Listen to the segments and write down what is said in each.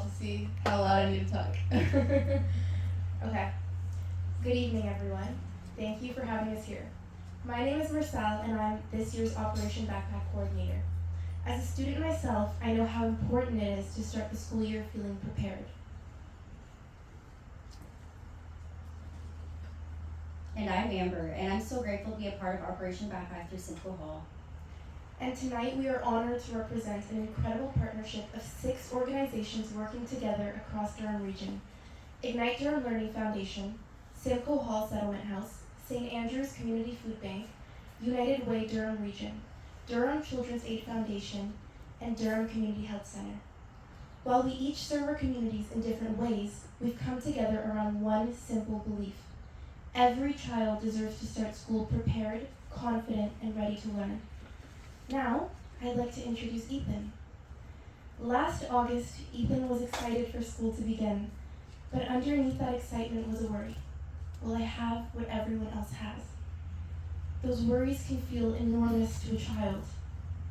to see how loud I need to talk. Okay. Good evening, everyone. Thank you for having us here. My name is Marcel, and I'm this year's Operation Backpack Coordinator. As a student myself, I know how important it is to start the school year feeling prepared. And I'm Amber, and I'm so grateful to be a part of Operation Backpack through Simcoe Hall. And tonight we are honored to represent an incredible partnership of 6 organizations working together across Durham Region: Ignite Durham Learning Foundation, Simcoe Hall Settlement House, St. Andrew's Community Food Bank, United Way Durham Region, Durham Children's Aid Foundation, and Durham Community Health Center. While we each serve our communities in different ways, we've come together around one simple belief: every child deserves to start school prepared, confident, and ready to learn. Now, I'd like to introduce Ethan. Last August, Ethan was excited for school to begin, but underneath that excitement was a worry. Will I have what everyone else has? Those worries can feel enormous to a child.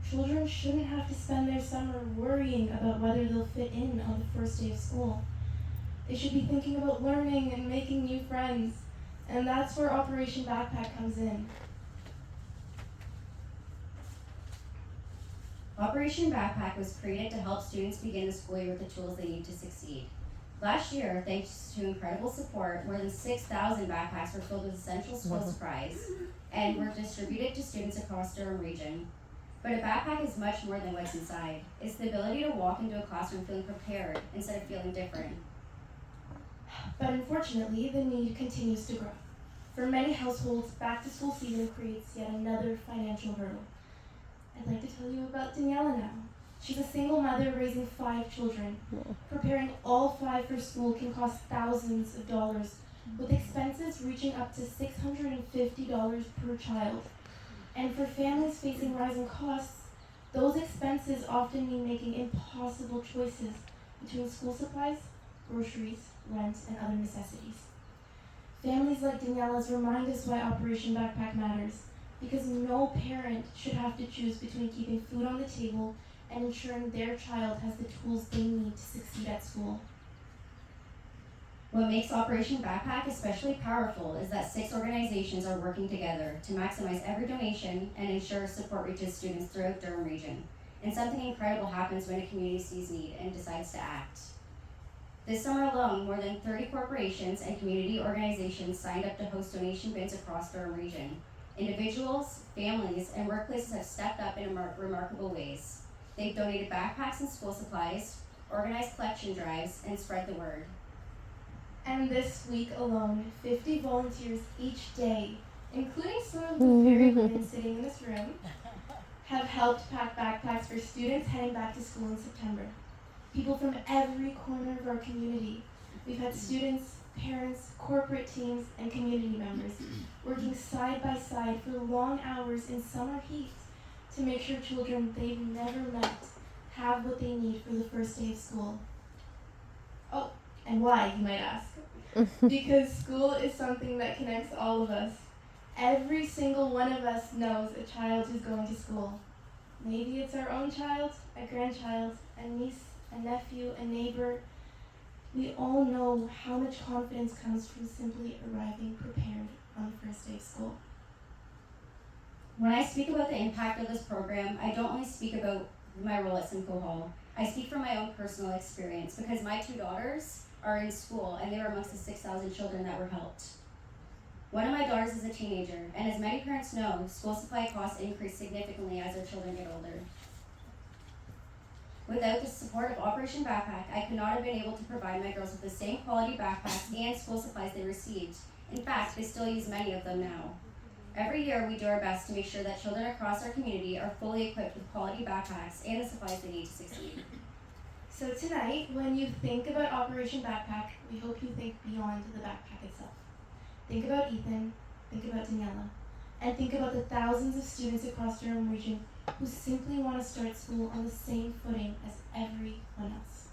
Children shouldn't have to spend their summer worrying about whether they'll fit in on the first day of school. They should be thinking about learning and making new friends, and that's where Operation Backpack comes in. Operation Backpack was created to help students begin the school year with the tools they need to succeed. Last year, thanks to incredible support, more than 6,000 backpacks were filled with essential school supplies and were distributed to students across Durham Region. But a backpack is much more than what's inside. It's the ability to walk into a classroom feeling prepared instead of feeling different. But unfortunately, the need continues to grow. For many households, back-to-school season creates yet another financial hurdle. I'd like to tell you about Daniela now. She's a single mother raising 5 children. Preparing all 5 for school can cost thousands of dollars, with expenses reaching up to $650 per child. And for families facing rising costs, those expenses often mean making impossible choices between school supplies, groceries, rent, and other necessities. Families like Daniela's remind us why Operation Backpack matters, because no parent should have to choose between keeping food on the table and ensuring their child has the tools they need to succeed at school. What makes Operation Backpack especially powerful is that 6 organizations are working together to maximize every donation and ensure support reaches students throughout Durham Region. And something incredible happens when a community sees need and decides to act. This summer alone, more than 30 corporations and community organizations signed up to host donation bins across Durham Region. Individuals, families, and workplaces have stepped up in remarkable ways. They've donated backpacks and school supplies, organized collection drives, and spread the word. And this week alone, 50 volunteers each day, including some of the very women sitting in this room, have helped pack backpacks for students heading back to school in September. People from every corner of our community. We've had students, parents, corporate teams, and community members working side by side for long hours in summer heat to make sure children they've never met have what they need for the first day of school. Oh, and why, you might ask? Because school is something that connects all of us. Every single one of us knows a child who's going to school. Maybe it's our own child, a grandchild, a niece, a nephew, a neighbor. We all know how much confidence comes from simply arriving prepared on the first day of school. When I speak about the impact of this program, I don't only speak about my role at Simcoe Hall. I speak from my own personal experience because my 2 daughters are in school and they were amongst the 6,000 children that were helped. One of my daughters is a teenager, and as many parents know, school supply costs increase significantly as their children get older. Without the support of Operation Backpack, I could not have been able to provide my girls with the same quality backpacks and school supplies they received. In fact, they still use many of them now. Every year, we do our best to make sure that children across our community are fully equipped with quality backpacks and the supplies they need to succeed. So tonight, when you think about Operation Backpack, we hope you think beyond the backpack itself. Think about Ethan, think about Daniela, and think about the thousands of students across Durham Region who simply want to start school on the same footing as everyone else.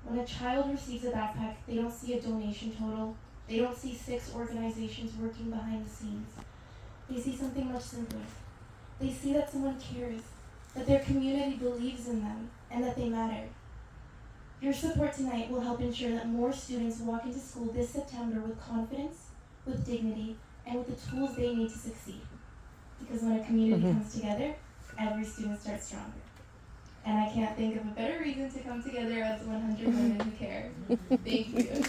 When a child receives a backpack, they don't see a donation total, they don't see 6 organizations working behind the scenes. They see something much simpler. They see that someone cares, that their community believes in them, and that they matter. Your support tonight will help ensure that more students walk into school this September with confidence, with dignity, and with the tools they need to succeed. Because when a community comes together, every student starts stronger. And I can't think of a better reason to come together as 100 women who care. Thank you.